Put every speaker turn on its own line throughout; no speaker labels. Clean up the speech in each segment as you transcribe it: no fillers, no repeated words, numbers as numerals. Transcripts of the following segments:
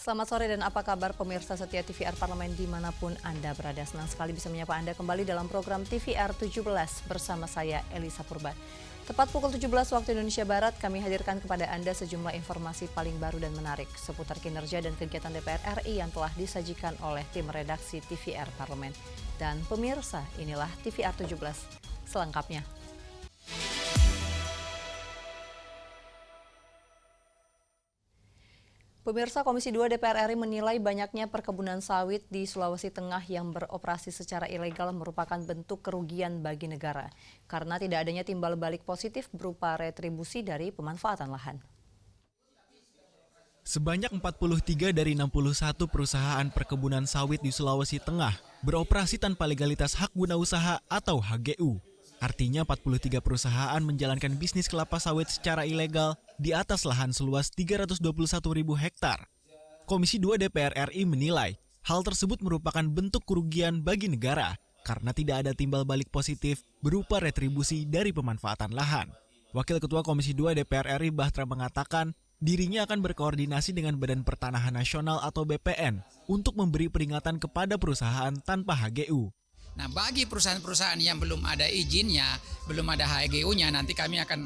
Selamat sore dan apa kabar pemirsa setia TVR Parlemen dimanapun Anda berada. Senang sekali bisa menyapa Anda kembali dalam program TVR 17 bersama saya Elisa Purba. Tepat pukul 17 waktu Indonesia Barat kami hadirkan kepada Anda sejumlah informasi paling baru dan menarik seputar kinerja dan kegiatan DPR RI yang telah disajikan oleh tim redaksi TVR Parlemen. Dan pemirsa, inilah TVR 17 selengkapnya. Pemirsa, Komisi 2 DPR RI menilai banyaknya perkebunan sawit di Sulawesi Tengah yang beroperasi secara ilegal merupakan bentuk kerugian bagi negara karena tidak adanya timbal balik positif berupa retribusi dari pemanfaatan lahan.
Sebanyak 43 dari 61 perusahaan perkebunan sawit di Sulawesi Tengah beroperasi tanpa legalitas hak guna usaha atau HGU. Artinya 43 perusahaan menjalankan bisnis kelapa sawit secara ilegal di atas lahan seluas 321.000 hektar. Komisi 2 DPR RI menilai hal tersebut merupakan bentuk kerugian bagi negara karena tidak ada timbal balik positif berupa retribusi dari pemanfaatan lahan. Wakil Ketua Komisi 2 DPR RI Bahtra mengatakan dirinya akan berkoordinasi dengan Badan Pertanahan Nasional atau BPN untuk memberi peringatan kepada perusahaan tanpa HGU.
Nah, bagi perusahaan-perusahaan yang belum ada izinnya, belum ada HGU-nya, nanti kami akan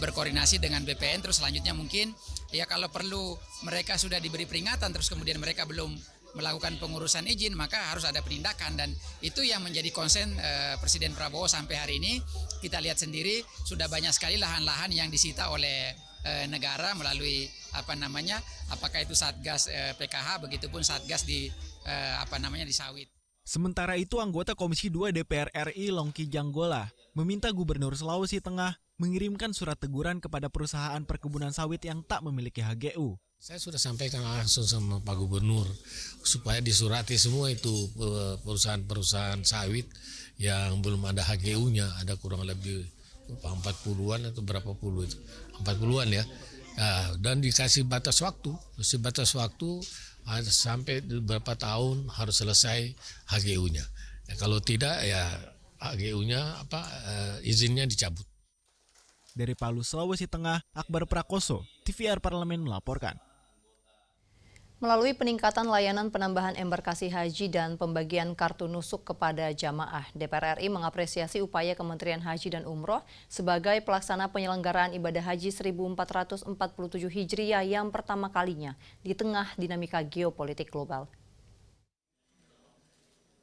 berkoordinasi dengan BPN. Terus selanjutnya mungkin ya kalau perlu mereka sudah diberi peringatan terus kemudian mereka belum melakukan pengurusan izin, maka harus ada penindakan. Dan itu yang menjadi konsen Presiden Prabowo sampai hari ini. Kita lihat sendiri sudah banyak sekali lahan-lahan yang disita oleh negara melalui apakah itu Satgas PKH, begitupun Satgas di di sawit.
Sementara itu, anggota Komisi 2 DPR RI Longki Janggola meminta Gubernur Sulawesi Tengah mengirimkan surat teguran kepada perusahaan perkebunan sawit yang tak memiliki HGU.
Saya sudah sampaikan langsung sama Pak Gubernur supaya disurati semua itu perusahaan-perusahaan sawit yang belum ada HGU-nya, ada kurang lebih 40-an atau berapa puluh itu, 40-an ya. Dan dikasih batas waktu, sampai beberapa tahun harus selesai HGU-nya. Kalau tidak ya HGU-nya izinnya dicabut.
Dari Palu, Sulawesi Tengah, Akbar Prakoso, TVR Parlemen melaporkan.
Melalui peningkatan layanan penambahan embarkasi haji dan pembagian kartu nusuk kepada jamaah, DPR RI mengapresiasi upaya Kementerian Haji dan Umroh sebagai pelaksana penyelenggaraan ibadah haji 1447 Hijriah yang pertama kalinya di tengah dinamika geopolitik global.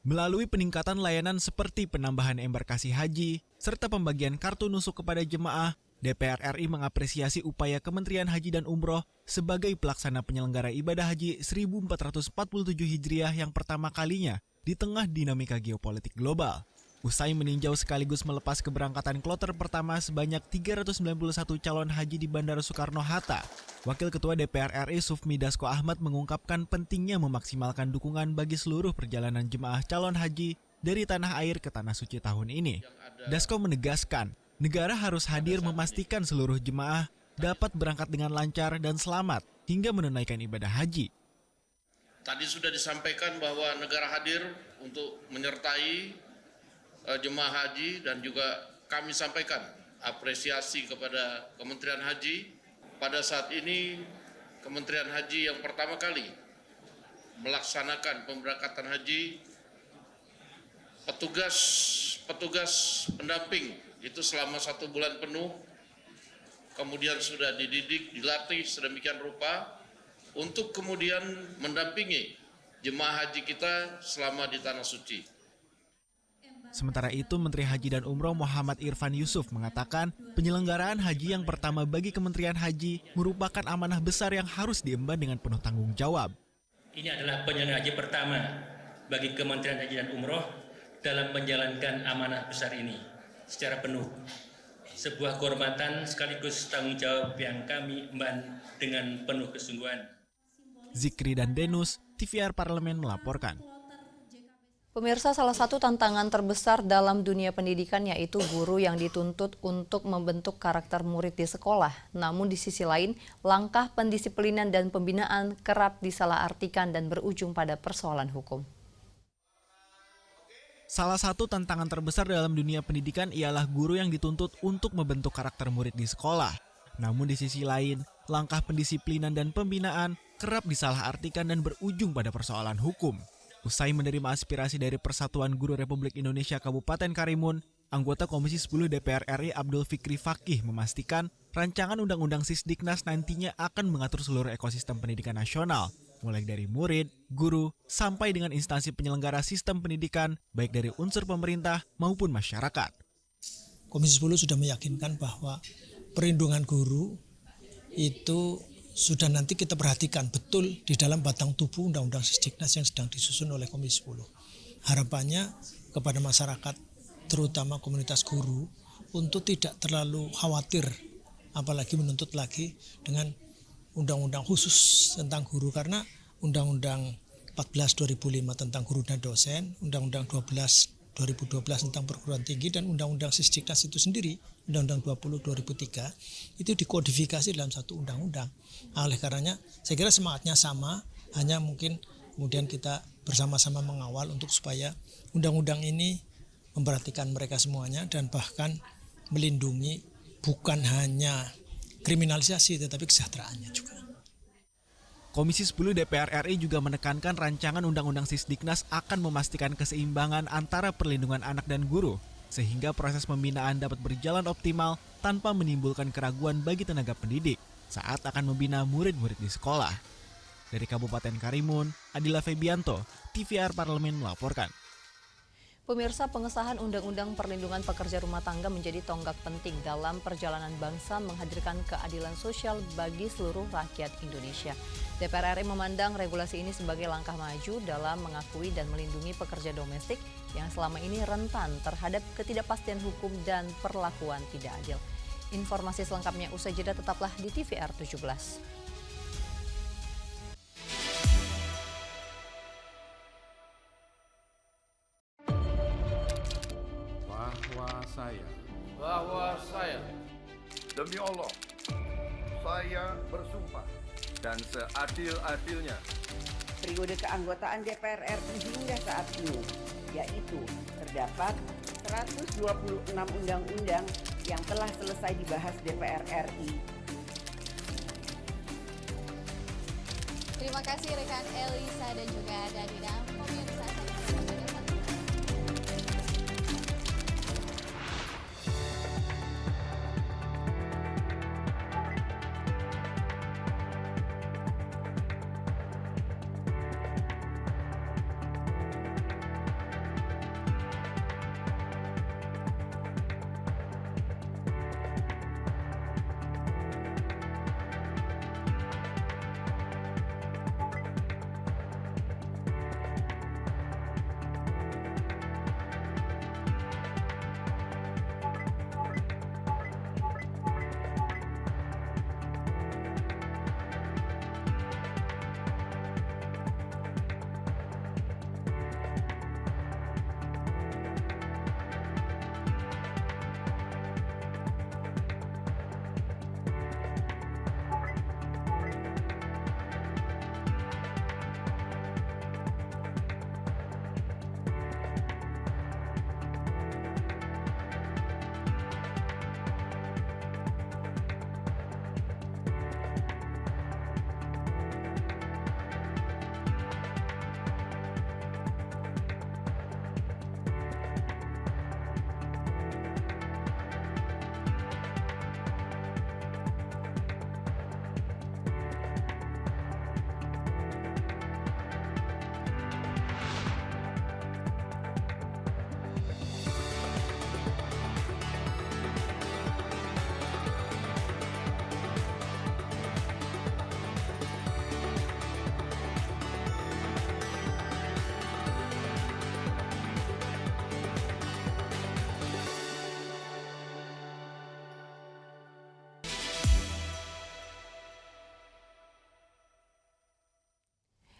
Melalui peningkatan layanan seperti penambahan embarkasi haji serta pembagian kartu nusuk kepada jemaah, DPR RI mengapresiasi upaya Kementerian Haji dan Umroh sebagai pelaksana penyelenggara ibadah haji 1447 Hijriah yang pertama kalinya di tengah dinamika geopolitik global. Usai meninjau sekaligus melepas keberangkatan kloter pertama sebanyak 391 calon haji di Bandara Soekarno-Hatta, Wakil Ketua DPR RI Sufmi Dasko Ahmad mengungkapkan pentingnya memaksimalkan dukungan bagi seluruh perjalanan jemaah calon haji dari tanah air ke tanah suci tahun ini. Dasko menegaskan, negara harus hadir memastikan seluruh jemaah dapat berangkat dengan lancar dan selamat hingga menunaikan ibadah haji.
Tadi sudah disampaikan bahwa negara hadir untuk menyertai jemaah haji dan juga kami sampaikan apresiasi kepada Kementerian Haji. Pada saat ini Kementerian Haji yang pertama kali melaksanakan pemberangkatan haji, petugas pendamping itu selama 1 bulan penuh, kemudian sudah dididik, dilatih sedemikian rupa untuk kemudian mendampingi jemaah haji kita selama di Tanah Suci.
Sementara itu, Menteri Haji dan Umroh Muhammad Irfan Yusuf mengatakan penyelenggaraan haji yang pertama bagi Kementerian Haji merupakan amanah besar yang harus diemban dengan penuh tanggung jawab.
Ini adalah penyelenggaraan haji pertama bagi Kementerian Haji dan Umroh dalam menjalankan amanah besar ini secara penuh. Sebuah kehormatan sekaligus tanggung jawab yang kami emban dengan penuh kesungguhan.
Zikri dan Denus, TVR Parlemen melaporkan.
Pemirsa, salah satu tantangan terbesar dalam dunia pendidikan yaitu guru yang dituntut untuk membentuk karakter murid di sekolah. Namun di sisi lain, langkah pendisiplinan dan pembinaan kerap disalahartikan dan berujung pada persoalan hukum.
Salah satu tantangan terbesar dalam dunia pendidikan ialah guru yang dituntut untuk membentuk karakter murid di sekolah. Namun di sisi lain, langkah pendisiplinan dan pembinaan kerap disalahartikan dan berujung pada persoalan hukum. Usai menerima aspirasi dari Persatuan Guru Republik Indonesia Kabupaten Karimun, anggota Komisi 10 DPR RI Abdul Fikri Fakih memastikan rancangan Undang-Undang Sisdiknas nantinya akan mengatur seluruh ekosistem pendidikan nasional, mulai dari murid, guru, sampai dengan instansi penyelenggara sistem pendidikan, baik dari unsur pemerintah maupun masyarakat.
Komisi 10 sudah meyakinkan bahwa perlindungan guru itu sudah nanti kita perhatikan betul di dalam batang tubuh Undang-Undang Sisdiknas yang sedang disusun oleh Komisi 10. Harapannya kepada masyarakat, terutama komunitas guru, untuk tidak terlalu khawatir, apalagi menuntut lagi dengan undang-undang khusus tentang guru, karena Undang-Undang 14 2005 tentang guru dan dosen, Undang-Undang 12 2012 tentang perguruan tinggi, dan Undang-Undang Sisdiknas itu sendiri, Undang-Undang 20 2003, itu dikodifikasi dalam satu undang-undang. Oleh karenanya, saya kira semangatnya sama, hanya mungkin kemudian kita bersama-sama mengawal untuk supaya undang-undang ini memperhatikan mereka semuanya dan bahkan melindungi bukan hanya kriminalisasi tetapi kesejahteraannya juga.
Komisi 10 DPR RI juga menekankan rancangan Undang-Undang Sisdiknas akan memastikan keseimbangan antara perlindungan anak dan guru, sehingga proses pembinaan dapat berjalan optimal tanpa menimbulkan keraguan bagi tenaga pendidik saat akan membina murid-murid di sekolah. Dari Kabupaten Karimun, Adila Febianto, TVR Parlemen melaporkan.
Pemirsa, pengesahan Undang-Undang Perlindungan Pekerja Rumah Tangga menjadi tonggak penting dalam perjalanan bangsa menghadirkan keadilan sosial bagi seluruh rakyat Indonesia. DPR RI memandang regulasi ini sebagai langkah maju dalam mengakui dan melindungi pekerja domestik yang selama ini rentan terhadap ketidakpastian hukum dan perlakuan tidak adil. Informasi selengkapnya usai jeda, tetaplah di TVR 17.
bahwa saya demi Allah saya bersumpah dan seadil-adilnya
periode keanggotaan DPR RI hingga saat ini, yaitu terdapat 126 undang-undang yang telah selesai dibahas DPR RI.
Terima kasih rekan Elisa dan juga Danida. Pemirsa,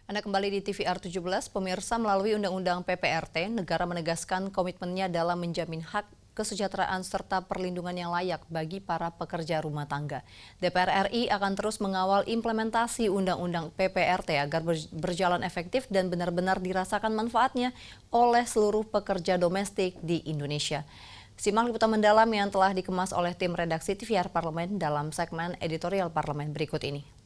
Anda kembali di TVR 17, pemirsa. Melalui Undang-Undang PPRT, negara menegaskan komitmennya dalam menjamin hak, kesejahteraan, serta perlindungan yang layak bagi para pekerja rumah tangga. DPR RI akan terus mengawal implementasi Undang-Undang PPRT agar berjalan efektif dan benar-benar dirasakan manfaatnya oleh seluruh pekerja domestik di Indonesia. Simak liputan mendalam yang telah dikemas oleh tim redaksi TVR Parlemen dalam segmen editorial Parlemen berikut ini.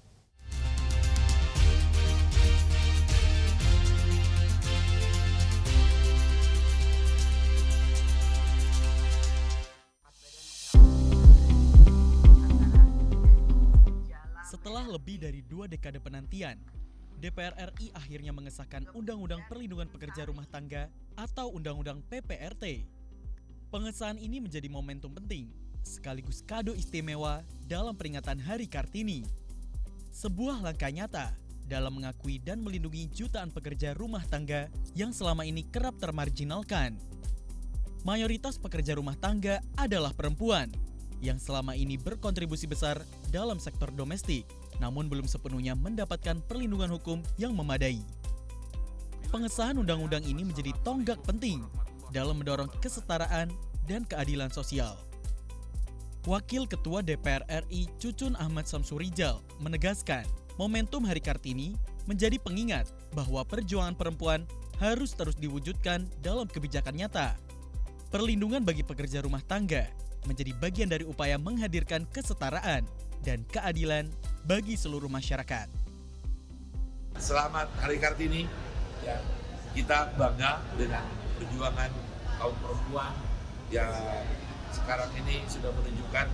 lebih dari 2 dekade penantian, DPR RI akhirnya mengesahkan Undang-Undang Perlindungan Pekerja Rumah Tangga atau Undang-Undang PPRT. Pengesahan ini menjadi momentum penting, sekaligus kado istimewa dalam peringatan Hari Kartini. Sebuah langkah nyata dalam mengakui dan melindungi jutaan pekerja rumah tangga yang selama ini kerap termarginalkan. Mayoritas pekerja rumah tangga adalah perempuan yang selama ini berkontribusi besar dalam sektor domestik, namun belum sepenuhnya mendapatkan perlindungan hukum yang memadai. Pengesahan undang-undang ini menjadi tonggak penting dalam mendorong kesetaraan dan keadilan sosial. Wakil Ketua DPR RI Cucun Ahmad Samsurijal menegaskan, momentum Hari Kartini menjadi pengingat bahwa perjuangan perempuan harus terus diwujudkan dalam kebijakan nyata. Perlindungan bagi pekerja rumah tangga menjadi bagian dari upaya menghadirkan kesetaraan dan keadilan bagi seluruh masyarakat.
Selamat Hari Kartini. Ya, kita bangga dengan perjuangan kaum perempuan yang sekarang ini sudah menunjukkan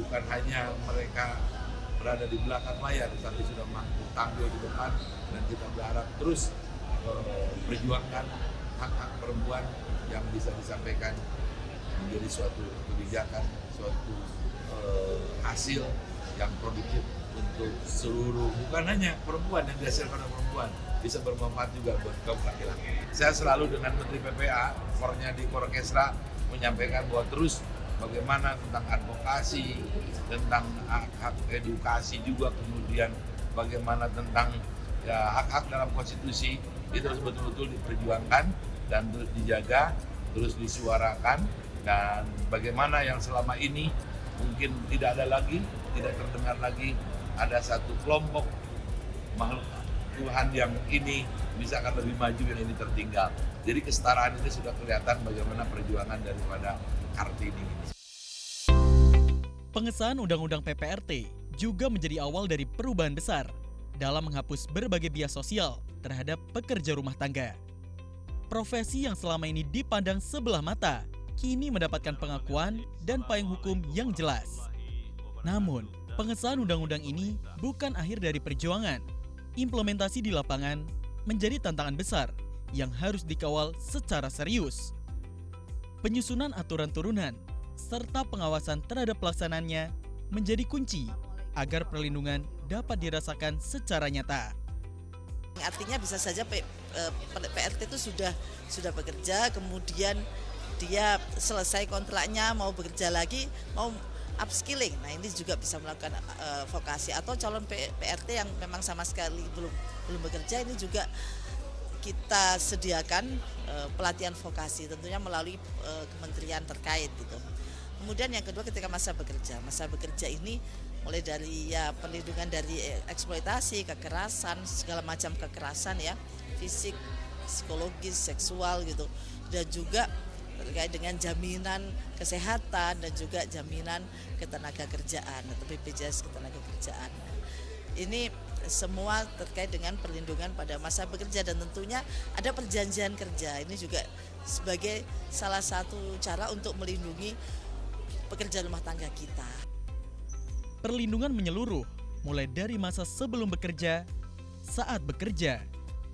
bukan hanya mereka berada di belakang layar, tetapi sudah mampu tampil di depan, dan kita berharap terus perjuangkan hak-hak perempuan yang bisa disampaikan menjadi suatu kebijakan, suatu hasil yang produktif untuk seluruh, bukan hanya perempuan yang dihasilkan oleh perempuan, bisa bermanfaat juga buat kaum laki-laki. Saya selalu dengan Menteri PPA, Kornya di Korkesra, menyampaikan bahwa terus bagaimana tentang advokasi, tentang hak-hak edukasi juga, kemudian bagaimana tentang hak-hak dalam konstitusi, itu harus betul-betul diperjuangkan dan terus dijaga, terus disuarakan, dan bagaimana yang selama ini mungkin tidak ada lagi, tidak terdengar lagi, ada satu kelompok makhluk Tuhan yang ini bisa akan lebih maju, yang ini tertinggal. Jadi kesetaraan itu sudah kelihatan bagaimana perjuangan daripada Kartini ini.
Pengesahan Undang-Undang PPRT juga menjadi awal dari perubahan besar dalam menghapus berbagai bias sosial terhadap pekerja rumah tangga. Profesi yang selama ini dipandang sebelah mata kini mendapatkan pengakuan dan payung hukum yang jelas. Namun, pengesahan undang-undang ini bukan akhir dari perjuangan. Implementasi di lapangan menjadi tantangan besar yang harus dikawal secara serius. Penyusunan aturan turunan serta pengawasan terhadap pelaksanaannya menjadi kunci agar perlindungan dapat dirasakan secara nyata.
Artinya bisa saja PRT itu sudah bekerja, kemudian dia selesai kontraknya, mau bekerja lagi, mau upskilling. Nah, ini juga bisa melakukan vokasi, atau calon PRT yang memang sama sekali belum bekerja, ini juga kita sediakan pelatihan vokasi, tentunya melalui kementerian terkait gitu. Kemudian yang kedua, ketika masa bekerja ini mulai dari perlindungan dari eksploitasi, kekerasan, segala macam kekerasan ya, fisik, psikologis, seksual gitu, dan juga terkait dengan jaminan kesehatan dan juga jaminan ketenagakerjaan atau BPJS ketenagakerjaan. Ini semua terkait dengan perlindungan pada masa bekerja, dan tentunya ada perjanjian kerja. Ini juga sebagai salah satu cara untuk melindungi pekerja rumah tangga kita.
Perlindungan menyeluruh, mulai dari masa sebelum bekerja, saat bekerja,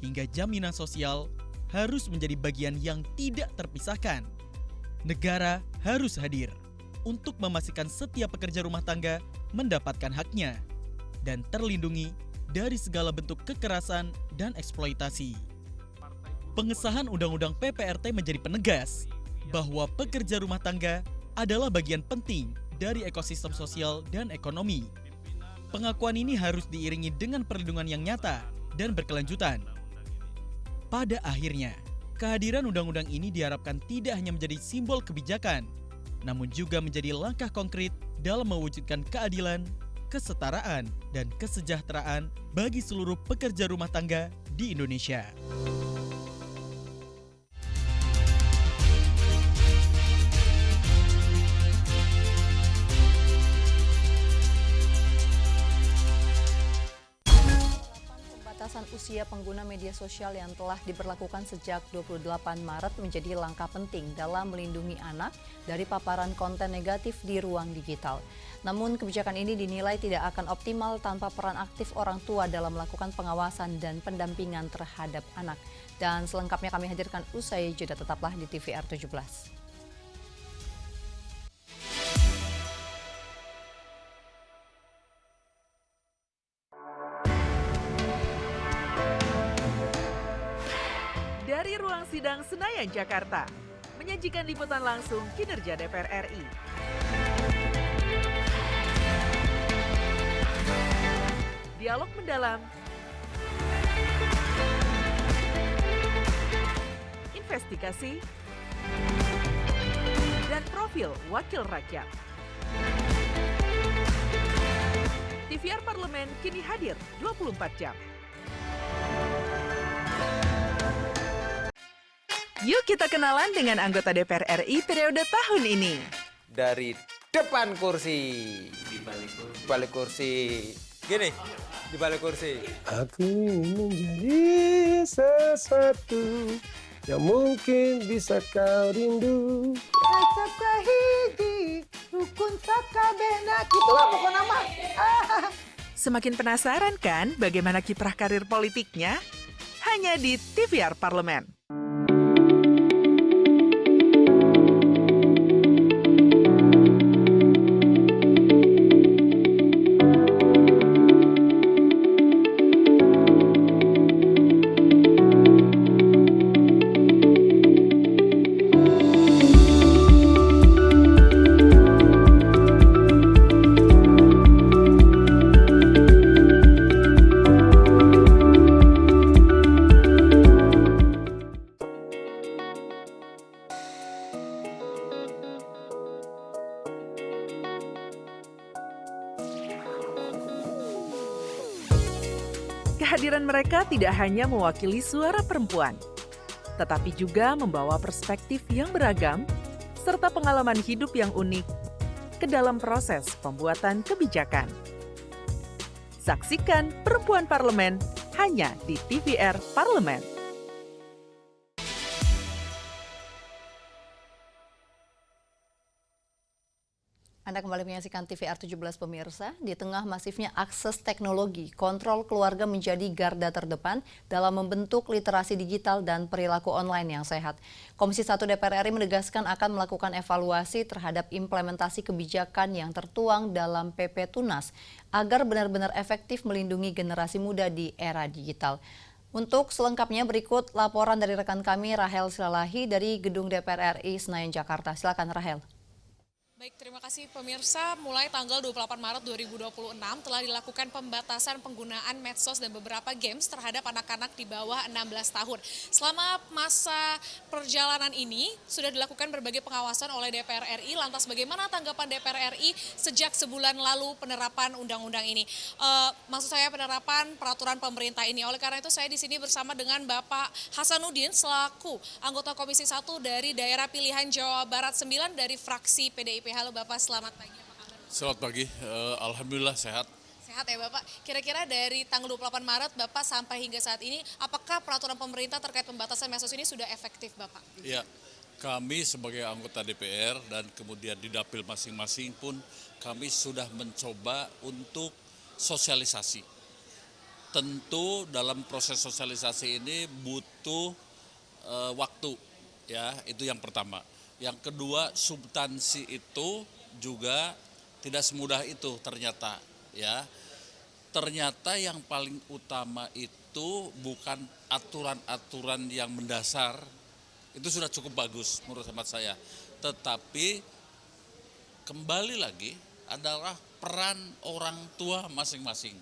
hingga jaminan sosial harus menjadi bagian yang tidak terpisahkan. Negara harus hadir untuk memastikan setiap pekerja rumah tangga mendapatkan haknya dan terlindungi dari segala bentuk kekerasan dan eksploitasi. Pengesahan Undang-Undang PPRT menjadi penegas bahwa pekerja rumah tangga adalah bagian penting dari ekosistem sosial dan ekonomi. Pengakuan ini harus diiringi dengan perlindungan yang nyata dan berkelanjutan. Pada akhirnya, kehadiran undang-undang ini diharapkan tidak hanya menjadi simbol kebijakan, namun juga menjadi langkah konkret dalam mewujudkan keadilan, kesetaraan, dan kesejahteraan bagi seluruh pekerja rumah tangga di Indonesia.
usia pengguna media sosial yang telah diberlakukan sejak 28 Maret menjadi langkah penting dalam melindungi anak dari paparan konten negatif di ruang digital. Namun kebijakan ini dinilai tidak akan optimal tanpa peran aktif orang tua dalam melakukan pengawasan dan pendampingan terhadap anak. Dan selengkapnya kami hadirkan usai jeda, tetaplah di TVR 17.
Dari ruang sidang Senayan, Jakarta, menyajikan liputan langsung kinerja DPR RI. Dialog mendalam, investigasi, dan profil wakil rakyat. TVR Parlemen kini hadir 24 jam. Yuk kita kenalan dengan anggota DPR RI periode tahun ini.
Dari depan kursi. Di balik kursi. Gini, di balik kursi.
Aku ingin menjadi sesuatu yang mungkin bisa kau rindu.
Itulah pokok nama. Semakin penasaran kan bagaimana kiprah karir politiknya? Hanya di TVR Parlemen. Kehadiran mereka tidak hanya mewakili suara perempuan, tetapi juga membawa perspektif yang beragam serta pengalaman hidup yang unik ke dalam proses pembuatan kebijakan. Saksikan Perempuan Parlemen hanya di TVR Parlemen.
Anda kembali menyaksikan TVR 17 pemirsa. Di tengah masifnya akses teknologi, kontrol keluarga menjadi garda terdepan dalam membentuk literasi digital dan perilaku online yang sehat. Komisi 1 DPR RI menegaskan akan melakukan evaluasi terhadap implementasi kebijakan yang tertuang dalam PP Tunas agar benar-benar efektif melindungi generasi muda di era digital. Untuk selengkapnya berikut laporan dari rekan kami Rahel Silalahi dari Gedung DPR RI Senayan, Jakarta. Silakan Rahel.
Baik, terima kasih pemirsa. Mulai tanggal 28 Maret 2026 telah dilakukan pembatasan penggunaan medsos dan beberapa games terhadap anak-anak di bawah 16 tahun. Selama masa perjalanan ini sudah dilakukan berbagai pengawasan oleh DPR RI. Lantas bagaimana tanggapan DPR RI sejak sebulan lalu penerapan undang-undang ini? Maksud saya penerapan peraturan pemerintah ini. Oleh karena itu saya di sini bersama dengan Bapak Hasanuddin selaku anggota Komisi 1 dari daerah pilihan Jawa Barat 9 dari fraksi PDIP. Halo Bapak, selamat pagi. Apa kabar?
Selamat pagi, alhamdulillah sehat.
Sehat ya Bapak. Kira-kira dari tanggal 28 Maret Bapak sampai hingga saat ini, apakah peraturan pemerintah terkait pembatasan medsos ini sudah efektif Bapak?
Ya, kami sebagai anggota DPR dan kemudian di dapil masing-masing pun kami sudah mencoba untuk sosialisasi. Tentu dalam proses sosialisasi ini butuh waktu, ya itu yang pertama. Yang kedua, substansi itu juga tidak semudah itu ternyata, ya. Ternyata yang paling utama itu bukan aturan-aturan yang mendasar, itu sudah cukup bagus menurut hemat saya. Tetapi kembali lagi adalah peran orang tua masing-masing.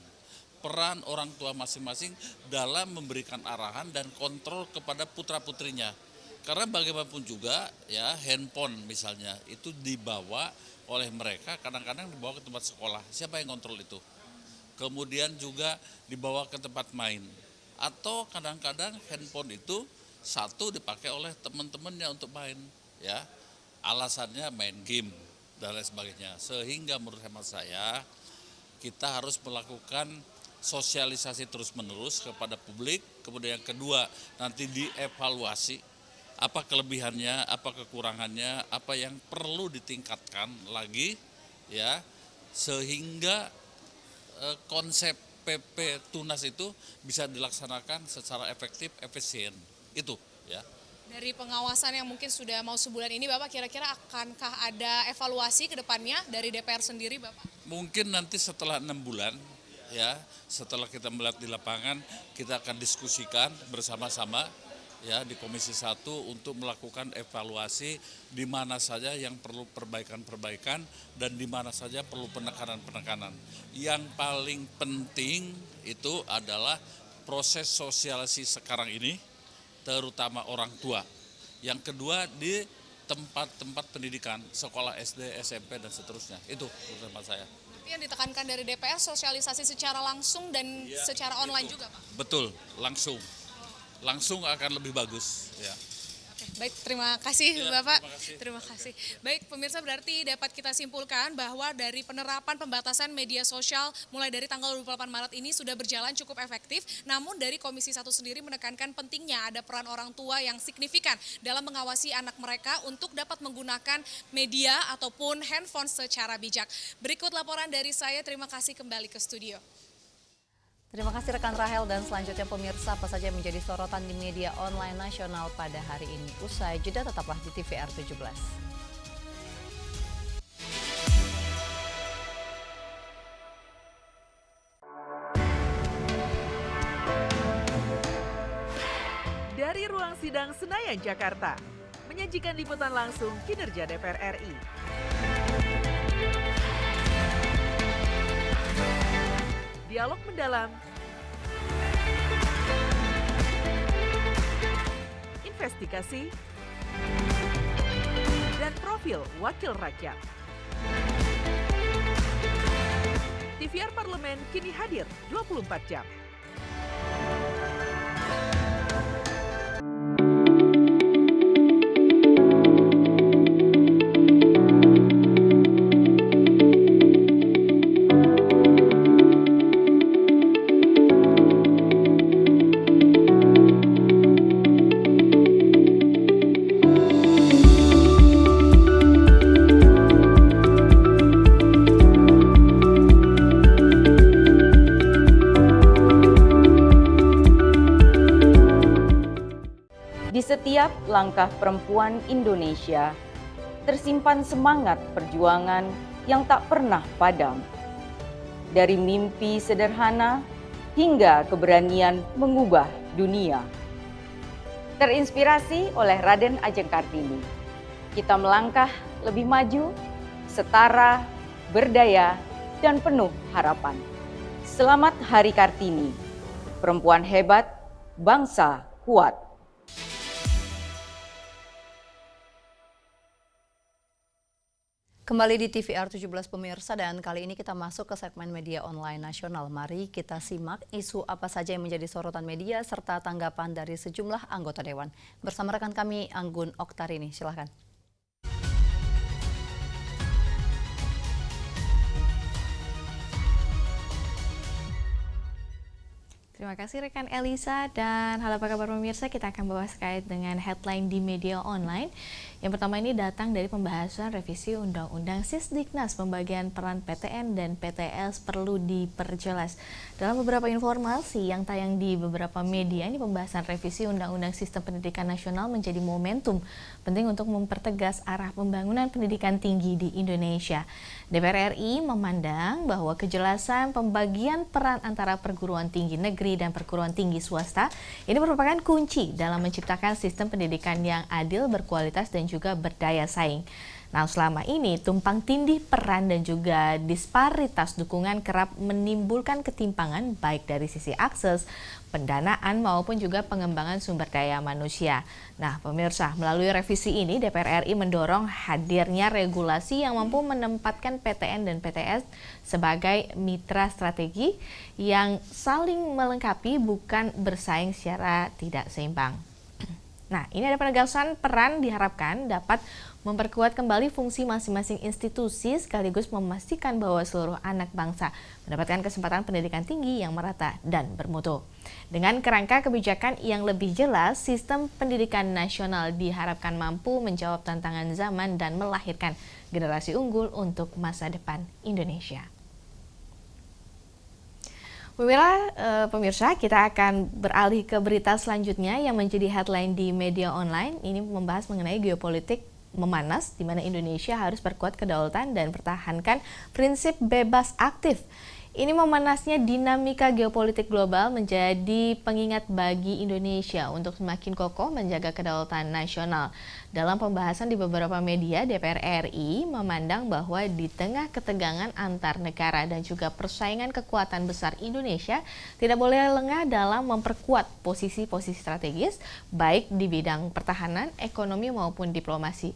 Peran orang tua masing-masing dalam memberikan arahan dan kontrol kepada putra-putrinya. Karena bagaimanapun juga ya handphone misalnya itu dibawa oleh mereka, kadang-kadang dibawa ke tempat sekolah. Siapa yang kontrol itu? Kemudian juga dibawa ke tempat main. Atau kadang-kadang handphone itu satu dipakai oleh teman-temannya untuk main, ya. Alasannya main game dan lain sebagainya. Sehingga menurut hemat saya kita harus melakukan sosialisasi terus-menerus kepada publik, kemudian yang kedua nanti dievaluasi apa kelebihannya, apa kekurangannya, apa yang perlu ditingkatkan lagi ya, sehingga konsep PP Tunas itu bisa dilaksanakan secara efektif, efisien. Itu ya.
Dari pengawasan yang mungkin sudah mau sebulan ini, Bapak kira-kira akankah ada evaluasi ke depannya dari DPR sendiri, Bapak?
Mungkin nanti setelah 6 bulan ya, setelah kita melihat di lapangan, kita akan diskusikan bersama-sama ya di Komisi 1 untuk melakukan evaluasi di mana saja yang perlu perbaikan-perbaikan dan di mana saja perlu penekanan-penekanan. Yang paling penting itu adalah proses sosialisasi sekarang ini, terutama orang tua. Yang kedua di tempat-tempat pendidikan, sekolah SD, SMP, dan seterusnya. Itu menurut saya.
Yang ditekankan dari DPR sosialisasi secara langsung dan secara online juga, Pak?
Betul, langsung. Langsung akan lebih bagus. Ya.
Oke, baik, terima kasih Bapak. Terima kasih. Baik, pemirsa, berarti dapat kita simpulkan bahwa dari penerapan pembatasan media sosial mulai dari tanggal 28 Maret ini sudah berjalan cukup efektif. Namun dari Komisi 1 sendiri menekankan pentingnya ada peran orang tua yang signifikan dalam mengawasi anak mereka untuk dapat menggunakan media ataupun handphone secara bijak. Berikut laporan dari saya, terima kasih, kembali ke studio.
Terima kasih rekan Rahel, dan selanjutnya pemirsa, apa saja yang menjadi sorotan di media online nasional pada hari ini. Usai jeda tetaplah di TVR 17.
Dari ruang sidang Senayan, Jakarta, menyajikan liputan langsung kinerja DPR RI. Dialog mendalam, investigasi, dan profil wakil rakyat. TVR Parlemen kini hadir 24 jam.
Setiap langkah perempuan Indonesia tersimpan semangat perjuangan yang tak pernah padam. Dari mimpi sederhana hingga keberanian mengubah dunia. Terinspirasi oleh Raden Ajeng Kartini, kita melangkah lebih maju, setara, berdaya, dan penuh harapan. Selamat Hari Kartini, perempuan hebat, bangsa kuat.
Kembali di TVR 17 pemirsa, dan kali ini kita masuk ke segmen media online nasional. Mari kita simak isu apa saja yang menjadi sorotan media serta tanggapan dari sejumlah anggota Dewan. Bersama rekan kami Anggun Oktarini, silahkan.
Terima kasih rekan Elisa, dan halo apa kabar pemirsa, kita akan bahas terkait dengan headline di media online. Yang pertama ini datang dari pembahasan revisi Undang-Undang Sisdiknas, pembagian peran PTN dan PTS perlu diperjelas. Dalam beberapa informasi yang tayang di beberapa media, ini pembahasan revisi Undang-Undang Sistem Pendidikan Nasional menjadi momentum penting untuk mempertegas arah pembangunan pendidikan tinggi di Indonesia. DPR RI memandang bahwa kejelasan pembagian peran antara perguruan tinggi negeri dan perguruan tinggi swasta ini merupakan kunci dalam menciptakan sistem pendidikan yang adil, berkualitas, dan juga berdaya saing. Nah, selama ini tumpang tindih peran dan juga disparitas dukungan kerap menimbulkan ketimpangan baik dari sisi akses, pendanaan maupun juga pengembangan sumber daya manusia. Nah, pemirsa, melalui revisi ini DPR RI mendorong hadirnya regulasi yang mampu menempatkan PTN dan PTS sebagai mitra strategi yang saling melengkapi, bukan bersaing secara tidak seimbang. Nah, ini ada penegasan peran diharapkan dapat memperkuat kembali fungsi masing-masing institusi sekaligus memastikan bahwa seluruh anak bangsa mendapatkan kesempatan pendidikan tinggi yang merata dan bermutu. Dengan kerangka kebijakan yang lebih jelas, sistem pendidikan nasional diharapkan mampu menjawab tantangan zaman dan melahirkan generasi unggul untuk masa depan Indonesia. Pemirsa, kita akan beralih ke berita selanjutnya yang menjadi headline di media online. Ini membahas mengenai geopolitik memanas, di mana Indonesia harus perkuat kedaulatan dan pertahankan prinsip bebas aktif. Ini memanasnya dinamika geopolitik global menjadi pengingat bagi Indonesia untuk semakin kokoh menjaga kedaulatan nasional. Dalam pembahasan di beberapa media, DPR RI memandang bahwa di tengah ketegangan antar negara dan juga persaingan kekuatan besar Indonesia tidak boleh lengah dalam memperkuat posisi-posisi strategis baik di bidang pertahanan, ekonomi maupun diplomasi.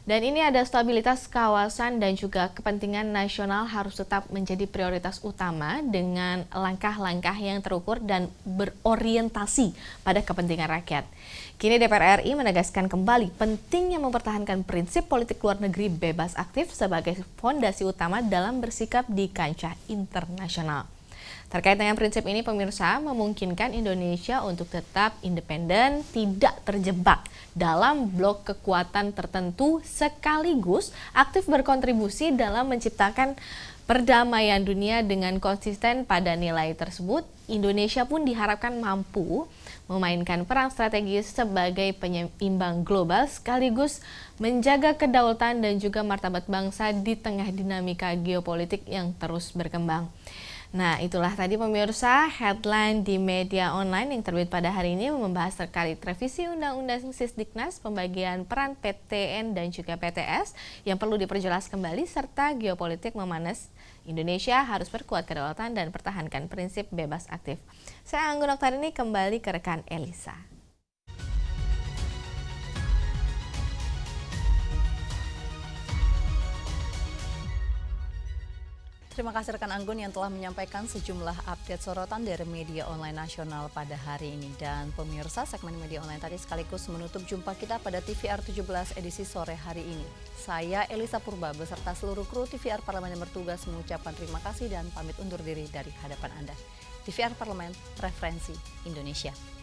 Dan ini ada stabilitas kawasan dan juga kepentingan nasional harus tetap menjadi prioritas utama dengan langkah-langkah yang terukur dan berorientasi pada kepentingan rakyat. Kini DPR RI menegaskan kembali pentingnya mempertahankan prinsip politik luar negeri bebas aktif sebagai fondasi utama dalam bersikap di kancah internasional. Terkait dengan prinsip ini, pemirsa, memungkinkan Indonesia untuk tetap independen, tidak terjebak dalam blok kekuatan tertentu, sekaligus aktif berkontribusi dalam menciptakan perdamaian dunia dengan konsisten pada nilai tersebut. Indonesia pun diharapkan mampu memainkan peran strategis sebagai penyeimbang global, sekaligus menjaga kedaulatan dan juga martabat bangsa di tengah dinamika geopolitik yang terus berkembang. Nah, itulah tadi pemirsa headline di media online yang terbit pada hari ini membahas terkait revisi Undang-Undang Sisdiknas, pembagian peran PTN dan juga PTS yang perlu diperjelas kembali, serta geopolitik memanas. Indonesia harus perkuat kedaulatan dan pertahankan prinsip bebas aktif. Saya Anggun Oktarini, kembali ke rekan Elisa.
Terima kasih rekan Anggun yang telah menyampaikan sejumlah update sorotan dari media online nasional pada hari ini. Dan pemirsa, segmen media online tadi sekaligus menutup jumpa kita pada TVR 17 edisi sore hari ini. Saya Elisa Purba beserta seluruh kru TVR Parlemen yang bertugas mengucapkan terima kasih dan pamit undur diri dari hadapan Anda. TVR Parlemen, referensi Indonesia.